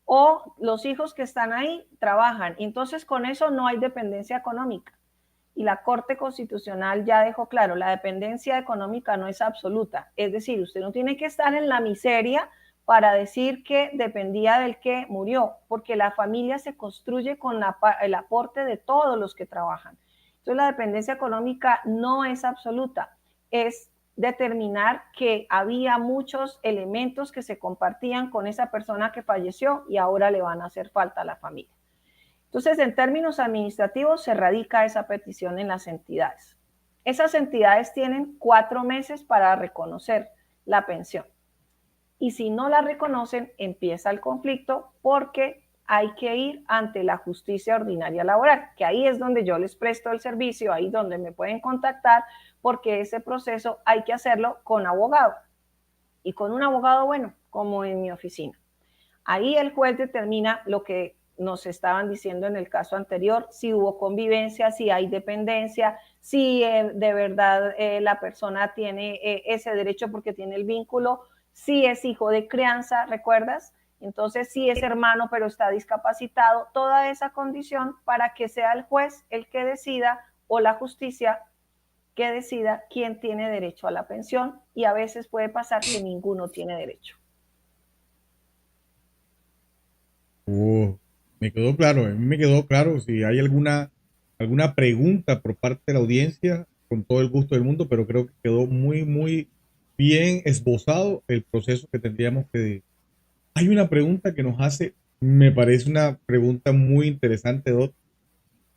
o los hijos que están ahí trabajan. Entonces con eso no hay dependencia económica. Y la Corte Constitucional ya dejó claro, la dependencia económica no es absoluta. Es decir, usted no tiene que estar en la miseria para decir que dependía del que murió, porque la familia se construye con el aporte de todos los que trabajan. Entonces la dependencia económica no es absoluta, es determinar que había muchos elementos que se compartían con esa persona que falleció y ahora le van a hacer falta a la familia. Entonces, en términos administrativos, se radica esa petición en las entidades. Esas entidades tienen 4 meses para reconocer la pensión. Y si no la reconocen, empieza el conflicto porque hay que ir ante la justicia ordinaria laboral, que ahí es donde yo les presto el servicio, ahí donde me pueden contactar, porque ese proceso hay que hacerlo con abogado. Y con un abogado bueno, como en mi oficina. Ahí el juez determina lo que nos estaban diciendo en el caso anterior, si hubo convivencia, si hay dependencia, si de verdad la persona tiene ese derecho porque tiene el vínculo, si es hijo de crianza, ¿recuerdas? Entonces, si es hermano pero está discapacitado, toda esa condición para que sea el juez el que decida o la justicia que decida quién tiene derecho a la pensión, y a veces puede pasar que ninguno tiene derecho. Me quedó claro, a mí me quedó claro. Si hay alguna pregunta por parte de la audiencia, con todo el gusto del mundo, pero creo que quedó muy, muy bien esbozado el proceso que tendríamos que... Hay una pregunta que nos hace, me parece una pregunta muy interesante, Dot,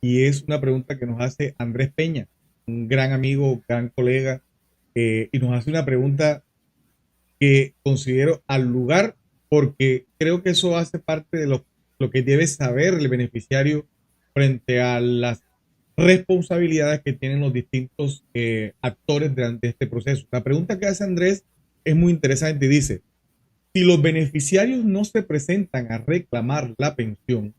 y es una pregunta que nos hace Andrés Peña, un gran amigo, gran colega, y nos hace una pregunta que considero al lugar, porque creo que eso hace parte de lo que debe saber el beneficiario frente a las responsabilidades que tienen los distintos actores de este proceso. La pregunta que hace Andrés es muy interesante y dice: si los beneficiarios no se presentan a reclamar la pensión,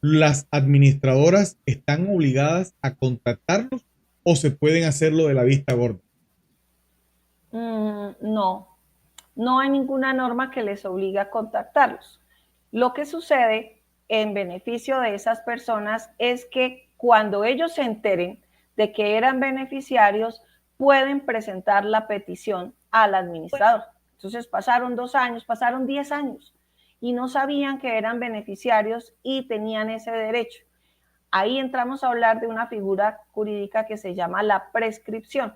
¿las administradoras están obligadas a contactarlos o se pueden hacerlo de la vista gorda? No, no hay ninguna norma que les obligue a contactarlos. Lo que sucede en beneficio de esas personas es que cuando ellos se enteren de que eran beneficiarios, pueden presentar la petición al administrador. Entonces pasaron 2 años, pasaron 10 años y no sabían que eran beneficiarios y tenían ese derecho. Ahí entramos a hablar de una figura jurídica que se llama la prescripción.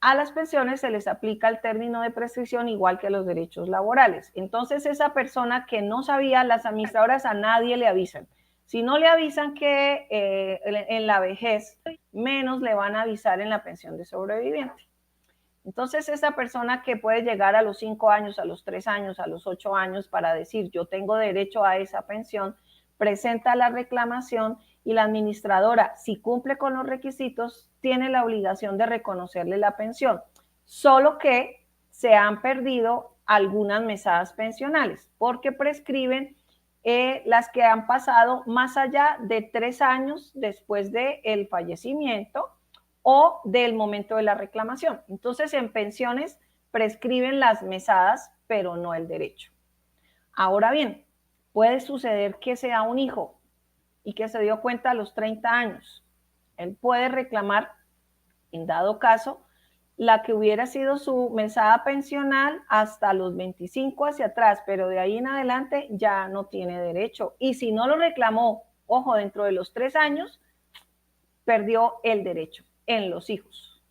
A las pensiones se les aplica el término de prescripción igual que a los derechos laborales. Entonces, esa persona que no sabía, las administradoras a nadie le avisan. Si no le avisan que en la vejez, menos le van a avisar en la pensión de sobreviviente. Entonces, esa persona que puede llegar a los 5 años, a los 3 años, a los 8 años para decir yo tengo derecho a esa pensión, presenta la reclamación y la administradora, si cumple con los requisitos, tiene la obligación de reconocerle la pensión. Solo que se han perdido algunas mesadas pensionales porque prescriben las que han pasado más allá de 3 años después del fallecimiento o del momento de la reclamación. Entonces, en pensiones prescriben las mesadas, pero no el derecho. Ahora bien, puede suceder que sea un hijo y que se dio cuenta a los 30 años. Él puede reclamar, en dado caso, la que hubiera sido su mesada pensional hasta los 25 hacia atrás, pero de ahí en adelante ya no tiene derecho. Y si no lo reclamó, ojo, dentro de los 3 años, perdió el derecho en los hijos.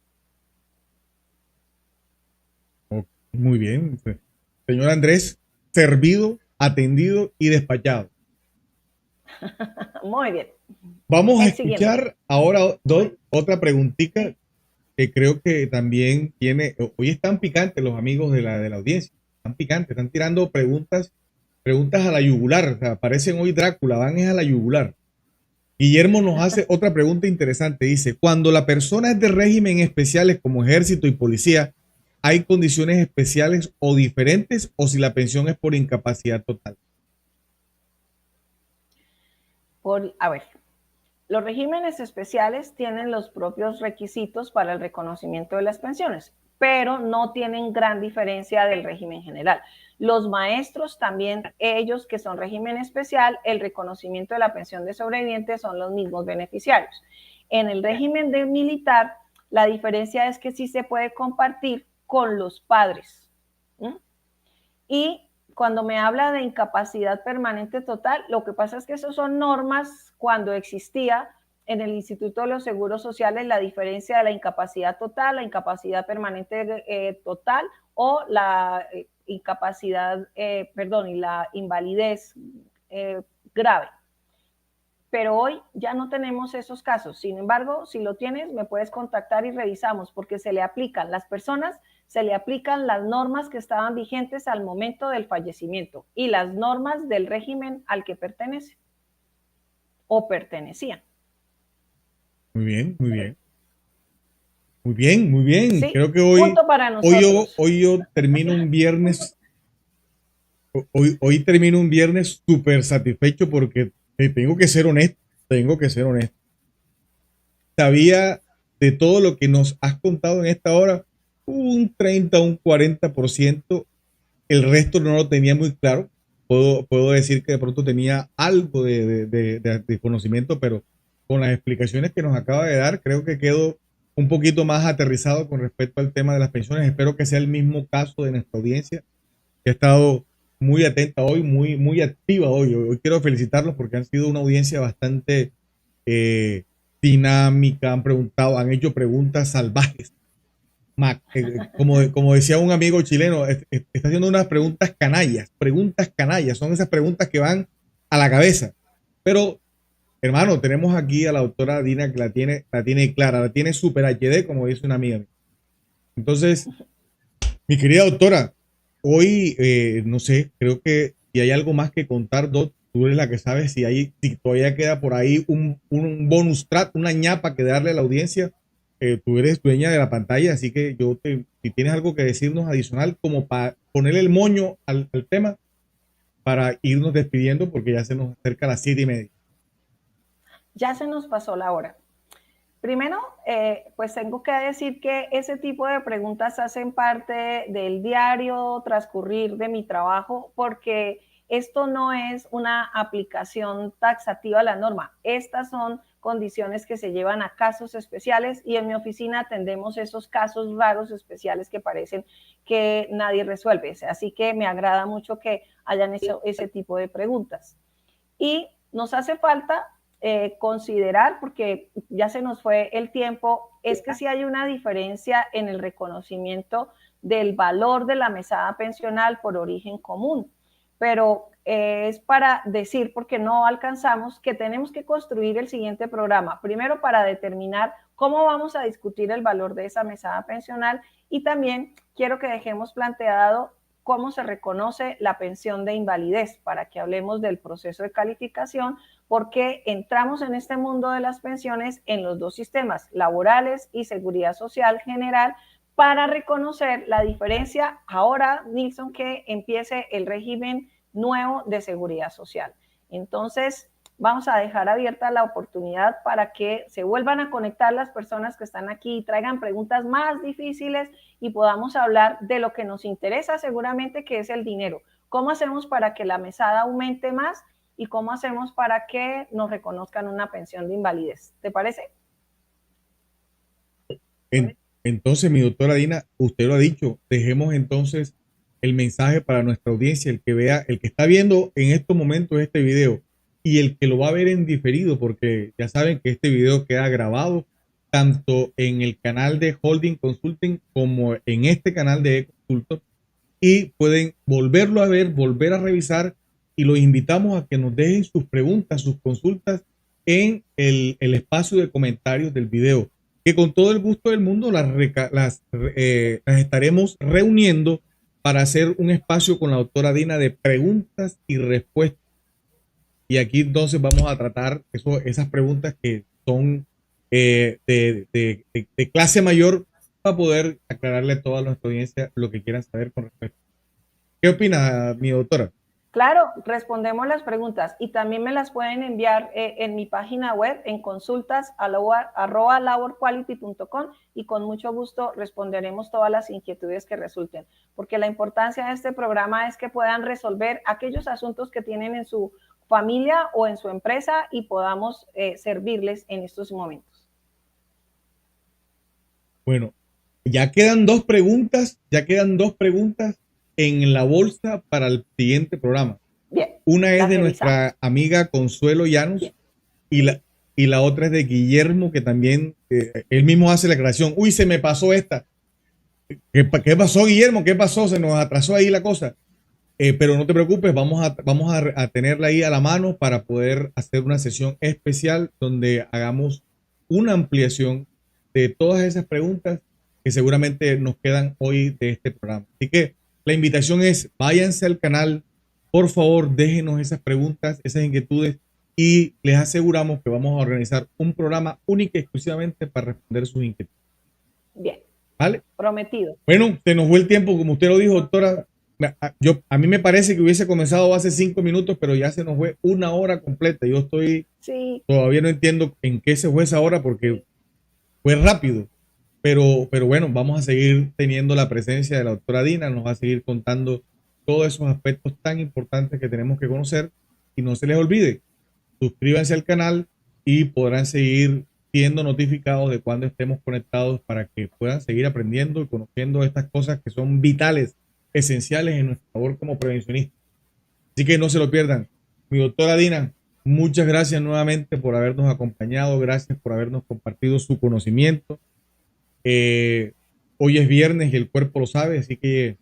Muy bien. Señor Andrés, servido, atendido y despachado. Muy bien. Vamos a escuchar ahora otra preguntita que creo que también tiene... Hoy están picantes los amigos de la audiencia. Están picantes, están tirando preguntas a la yugular. O sea, parecen hoy Drácula, van a la yugular. Guillermo nos hace otra pregunta interesante. Dice: cuando la persona es de régimen especiales como ejército y policía, ¿hay condiciones especiales o diferentes o si la pensión es por incapacidad total? A ver, los regímenes especiales tienen los propios requisitos para el reconocimiento de las pensiones, pero no tienen gran diferencia del régimen general. Los maestros también, ellos que son régimen especial, el reconocimiento de la pensión de sobreviviente son los mismos beneficiarios. En el régimen de militar, la diferencia es que sí se puede compartir con los padres. Y cuando me habla de incapacidad permanente total, lo que pasa es que esas son normas cuando existía en el Instituto de los Seguros Sociales la diferencia de la incapacidad total, la incapacidad permanente total o la incapacidad, y la invalidez grave. Pero hoy ya no tenemos esos casos. Sin embargo, si lo tienes, me puedes contactar y revisamos, porque se le aplican las personas, se le aplican las normas que estaban vigentes al momento del fallecimiento y las normas del régimen al que pertenece o pertenecían. Muy bien, muy bien. Muy bien, muy bien. Sí, creo que hoy yo termino un viernes. Hoy termino un viernes súper satisfecho porque tengo que ser honesto. Sabía de todo lo que nos has contado en esta hora, un 30, un 40%. El resto no lo tenía muy claro. Puedo decir que de pronto tenía algo de conocimiento, pero con las explicaciones que nos acaba de dar, creo que quedo un poquito más aterrizado con respecto al tema de las pensiones. Espero que sea el mismo caso de nuestra audiencia, que ha estado muy atenta hoy, muy activa hoy. Hoy quiero felicitarlos porque han sido una audiencia bastante dinámica, han preguntado, han hecho preguntas salvajes. Como decía un amigo chileno, está haciendo unas preguntas canallas, son esas preguntas que van a la cabeza. Pero, hermano, tenemos aquí a la doctora Dina que la tiene clara, la tiene super HD, como dice una amiga. Entonces, mi querida doctora, hoy, no sé, creo que si hay algo más que contar, Doc, tú eres la que sabes si todavía queda por ahí un bonus track, una ñapa que darle a la audiencia. Tú eres dueña de la pantalla, así que si tienes algo que decirnos adicional, como para ponerle el moño al tema, para irnos despidiendo, porque ya se nos acerca las 7:30. Ya se nos pasó la hora. Primero, pues tengo que decir que ese tipo de preguntas hacen parte del diario transcurrir de mi trabajo, porque esto no es una aplicación taxativa a la norma. Estas son condiciones que se llevan a casos especiales y en mi oficina atendemos esos casos raros especiales que parecen que nadie resuelve. Así que me agrada mucho que hayan hecho ese tipo de preguntas. Y nos hace falta considerar, porque ya se nos fue el tiempo, es que sí hay una diferencia en el reconocimiento del valor de la mesada pensional por origen común, pero es para decir, porque no alcanzamos, que tenemos que construir el siguiente programa, primero para determinar cómo vamos a discutir el valor de esa mesada pensional, y también quiero que dejemos planteado cómo se reconoce la pensión de invalidez, para que hablemos del proceso de calificación, porque entramos en este mundo de las pensiones en los dos sistemas, laborales y seguridad social general, para reconocer la diferencia ahora, Nilson, que empiece el régimen nuevo de seguridad social. Entonces, vamos a dejar abierta la oportunidad para que se vuelvan a conectar las personas que están aquí y traigan preguntas más difíciles y podamos hablar de lo que nos interesa seguramente, que es el dinero. ¿Cómo hacemos para que la mesada aumente más? ¿Y cómo hacemos para que nos reconozcan una pensión de invalidez? ¿Te parece? Entonces, mi doctora Dina, usted lo ha dicho, dejemos entonces el mensaje para nuestra audiencia, el que vea, el que está viendo en estos momentos este video y el que lo va a ver en diferido, porque ya saben que este video queda grabado tanto en el canal de Holding Consulting como en este canal de eConsultor, y pueden volverlo a ver, volver a revisar, y los invitamos a que nos dejen sus preguntas, sus consultas en el espacio de comentarios del video, que con todo el gusto del mundo las estaremos reuniendo para hacer un espacio con la doctora Dina de preguntas y respuestas. Y aquí entonces vamos a tratar esas preguntas que son de clase mayor, para poder aclararle a toda nuestra audiencia lo que quieran saber con respecto. ¿Qué opina mi doctora? Claro, respondemos las preguntas y también me las pueden enviar en mi página web en consultas@laborquality.com, y con mucho gusto responderemos todas las inquietudes que resulten, porque la importancia de este programa es que puedan resolver aquellos asuntos que tienen en su familia o en su empresa y podamos servirles en estos momentos. Bueno, ya quedan dos preguntas en la bolsa para el siguiente programa. Bien. Una es de nuestra amiga Consuelo Llanos y la otra es de Guillermo, que también él mismo hace la aclaración. Uy, se me pasó esta. ¿Qué pasó, Guillermo? ¿Qué pasó? Se nos atrasó ahí la cosa. Pero no te preocupes, vamos a tenerla ahí a la mano para poder hacer una sesión especial donde hagamos una ampliación de todas esas preguntas que seguramente nos quedan hoy de este programa. Así que la invitación es, váyanse al canal, por favor, déjenos esas preguntas, esas inquietudes, y les aseguramos que vamos a organizar un programa único y exclusivamente para responder sus inquietudes. Bien. ¿Vale? Prometido. Bueno, se nos fue el tiempo, como usted lo dijo, doctora. A mí me parece que hubiese comenzado hace 5 minutos, pero ya se nos fue 1 hora completa. Yo todavía no entiendo en qué se fue esa hora, porque fue rápido. Pero bueno, vamos a seguir teniendo la presencia de la doctora Dina, nos va a seguir contando todos esos aspectos tan importantes que tenemos que conocer. Y no se les olvide, suscríbanse al canal y podrán seguir siendo notificados de cuando estemos conectados para que puedan seguir aprendiendo y conociendo estas cosas que son vitales, esenciales en nuestra labor como prevencionistas. Así que no se lo pierdan. Mi doctora Dina, muchas gracias nuevamente por habernos acompañado, gracias por habernos compartido su conocimiento. Hoy es viernes y el cuerpo lo sabe, así que,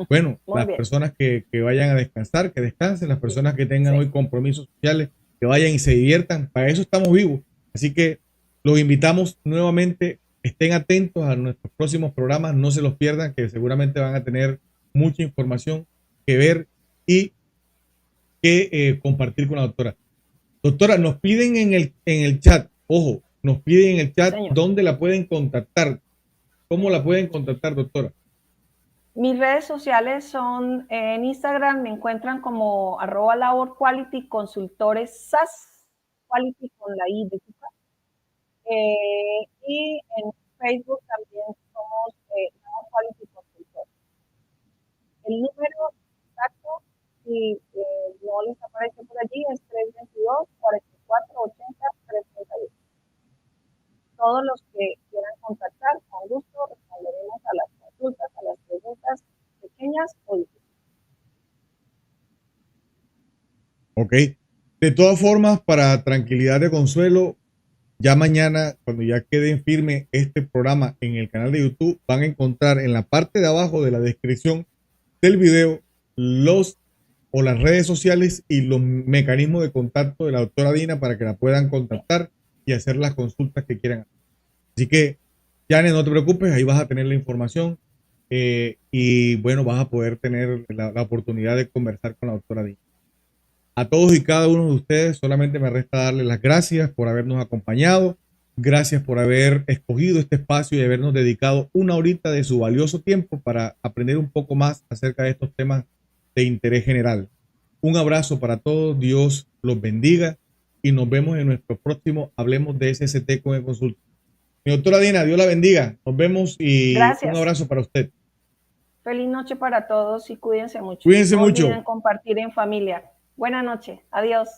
bueno, las personas que vayan a descansar, que descansen, las personas que tengan hoy compromisos sociales, que vayan y se diviertan, para eso estamos vivos. Así que los invitamos nuevamente, estén atentos a nuestros próximos programas, no se los pierdan, que seguramente van a tener mucha información que ver y que compartir con la doctora. Doctora, nos piden en el chat, ojo, nos piden en el chat dónde la pueden contactar. ¿Cómo la pueden contactar, doctora? Mis redes sociales son en Instagram, me encuentran como @laborquality, consultores SAS, quality con la I de chica. Y en Facebook también somos Labor Quality Consultor. El número exacto, si no les aparece por allí, es 322-4480-338. Todos los que quieran contactar, con gusto responderemos a las consultas, a las preguntas pequeñas o difíciles. Ok. De todas formas, para tranquilidad de Consuelo, ya mañana, cuando ya quede firme este programa en el canal de YouTube, van a encontrar en la parte de abajo de la descripción del video las redes sociales y los mecanismos de contacto de la doctora Dina para que la puedan contactar y hacer las consultas que quieran. Así que, Janet, no te preocupes, ahí vas a tener la información y bueno, vas a poder tener la oportunidad de conversar con la doctora Dina. A todos y cada uno de ustedes solamente me resta darles las gracias por habernos acompañado, gracias por haber escogido este espacio y habernos dedicado una horita de su valioso tiempo para aprender un poco más acerca de estos temas de interés general. Un abrazo para todos, Dios los bendiga y nos vemos en nuestro próximo Hablemos de SST con el Consulta. Mi doctora Dina, Dios la bendiga, nos vemos y gracias. Un abrazo para usted. Feliz noche para todos y cuídense mucho. Cuídense mucho. No olviden compartir en familia. Buenas noches. Adiós.